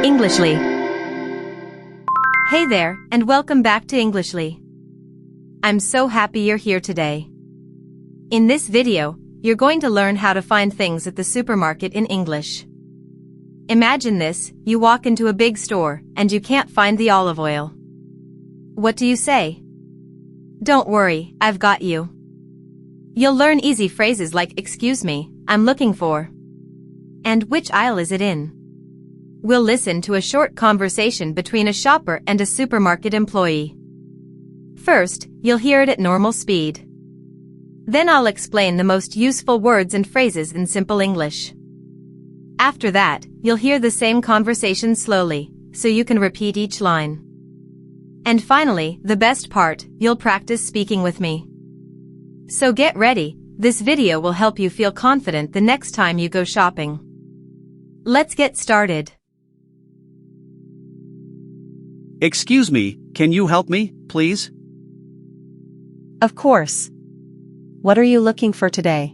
Englishly. Hey there, and welcome back to Englishly. I'm so happy you're here today. In this video, you're going to learn how to find things at the supermarket in English. Imagine this: you walk into a big store, and you can't find the olive oil. What do you say? Don't worry, I've got you. You'll learn easy phrases like "Excuse me, I'm looking for," and "Which aisle is it in?" We'll listen to a short conversation between a shopper and a supermarket employee. First, you'll hear it at normal speed. Then I'll explain the most useful words and phrases in simple English. After that, you'll hear the same conversation slowly, so you can repeat each line. And finally, the best part, you'll practice speaking with me. So get ready, this video will help you feel confident the next time you go shopping. Let's get started. Excuse me, can you help me, please? Of course. What are you looking for today?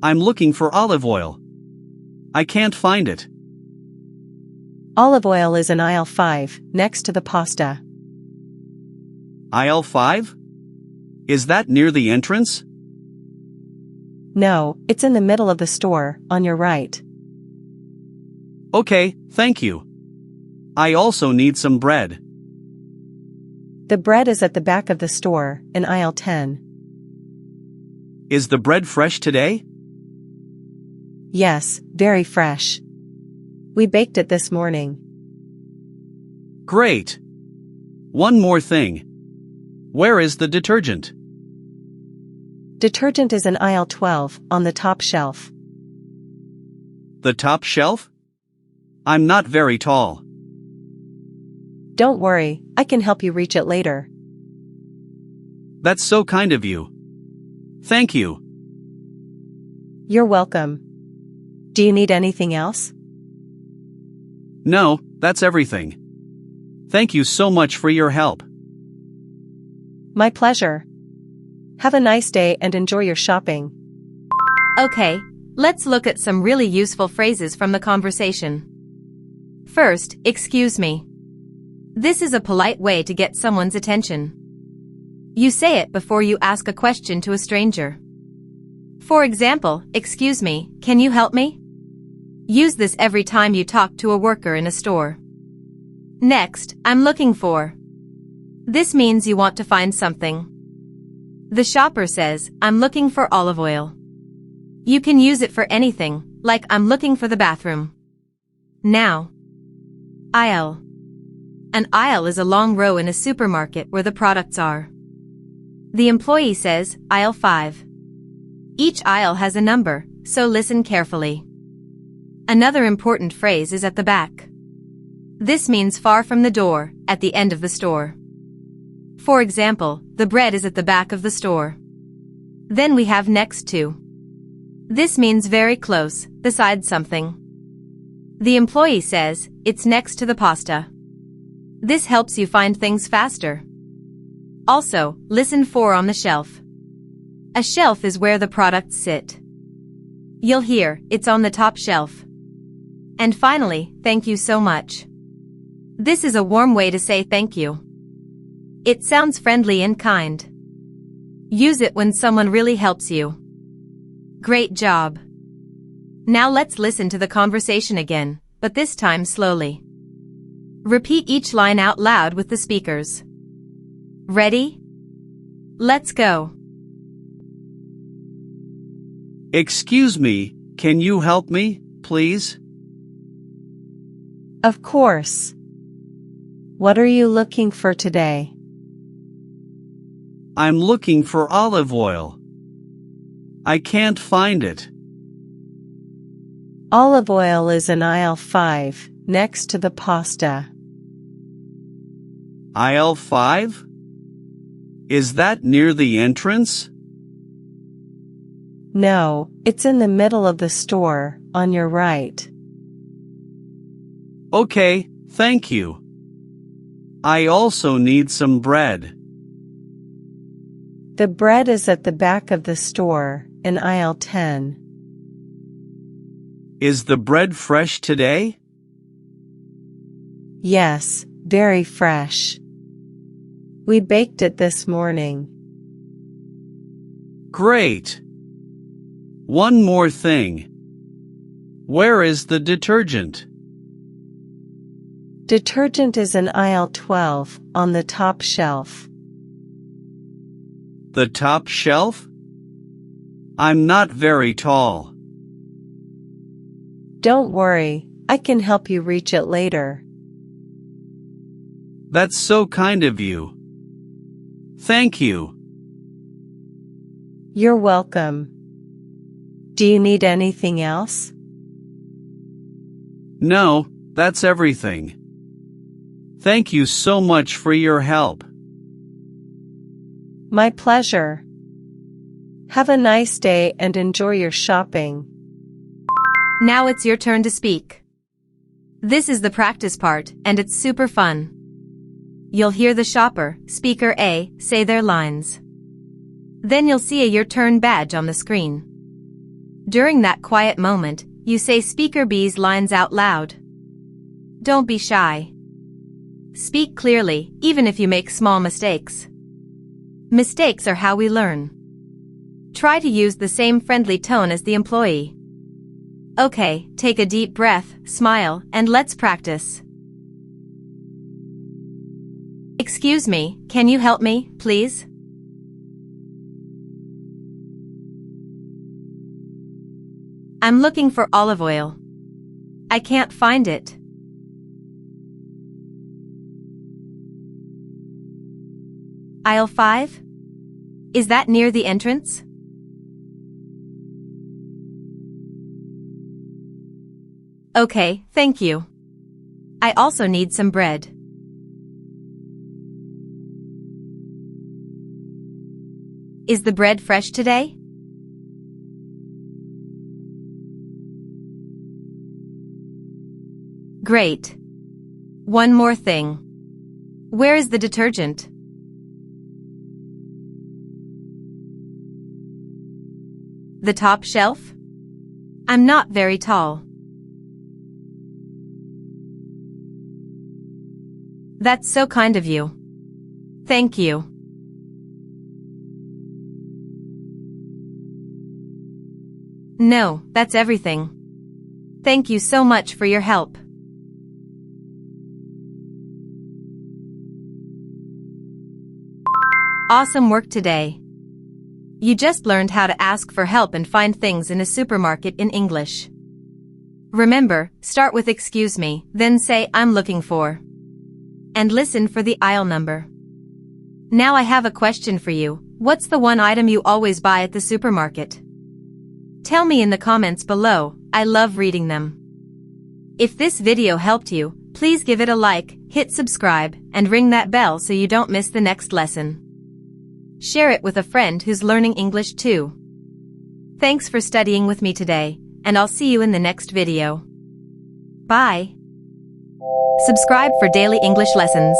I'm looking for olive oil. I can't find it. Olive oil is in aisle 5, next to the pasta. Aisle 5? Is that near the entrance? No, it's in the middle of the store, on your right. Okay, thank you. I also need some bread. The bread is at the back of the store, in aisle 10. Is the bread fresh today? Yes, very fresh. We baked it this morning. Great. One more thing. Where is the detergent? Detergent is in aisle 12, on the top shelf. The top shelf? I'm not very tall. Don't worry, I can help you reach it later. That's so kind of you. Thank you. You're welcome. Do you need anything else? No, that's everything. Thank you so much for your help. My pleasure. Have a nice day and enjoy your shopping. Okay, let's look at some really useful phrases from the conversation. First, excuse me. This is a polite way to get someone's attention. You say it before you ask a question to a stranger. For example, excuse me, can you help me? Use this every time you talk to a worker in a store. Next, I'm looking for. This means you want to find something. The shopper says, I'm looking for olive oil. You can use it for anything, like I'm looking for the bathroom. Now, aisle. An aisle is a long row in a supermarket where the products are. The employee says, aisle 5. Each aisle has a number, so listen carefully. Another important phrase is at the back. This means far from the door, at the end of the store. For example, the bread is at the back of the store. Then we have next to. This means very close, beside something. The employee says, it's next to the pasta. This helps you find things faster. Also, listen for on the shelf. A shelf is where the products sit. You'll hear, it's on the top shelf. And finally, thank you so much. This is a warm way to say thank you. It sounds friendly and kind. Use it when someone really helps you. Great job. Now let's listen to the conversation again, but this time slowly. Repeat each line out loud with the speakers. Ready? Let's go. Excuse me, can you help me, please? Of course. What are you looking for today? I'm looking for olive oil. I can't find it. Olive oil is in aisle 5, next to the pasta. Aisle 5? Is that near the entrance? No, it's in the middle of the store, on your right. Okay, thank you. I also need some bread. The bread is at the back of the store, in aisle 10. Is the bread fresh today? Yes, very fresh. We baked it this morning. Great. One more thing. Where is the detergent? Detergent is in aisle 12, on the top shelf. The top shelf? I'm not very tall. Don't worry, I can help you reach it later. That's so kind of you. Thank you. You're welcome. Do you need anything else? No, that's everything. Thank you so much for your help. My pleasure. Have a nice day and enjoy your shopping. Now it's your turn to speak. This is the practice part, and it's super fun. You'll hear the shopper, speaker A, say their lines. Then you'll see a Your Turn badge on the screen. During that quiet moment, you say speaker B's lines out loud. Don't be shy. Speak clearly, even if you make small mistakes. Mistakes are how we learn. Try to use the same friendly tone as the employee. Okay, take a deep breath, smile, and let's practice. Excuse me, can you help me, please? I'm looking for olive oil. I can't find it. Aisle 5? Is that near the entrance? Okay, thank you. I also need some bread. Is the bread fresh today? Great. One more thing. Where is the detergent? The top shelf? I'm not very tall. That's so kind of you. Thank you. No, that's everything. Thank you so much for your help. Awesome work today. You just learned how to ask for help and find things in a supermarket in English. Remember, start with excuse me, then say I'm looking for. And listen for the aisle number. Now I have a question for you. What's the one item you always buy at the supermarket? Tell me in the comments below. I love reading them. If this video helped you, please give it a like, hit subscribe, and ring that bell so you don't miss the next lesson. Share it with a friend who's learning English too. Thanks for studying with me today, and I'll see you in the next video. Bye. Subscribe for daily English lessons.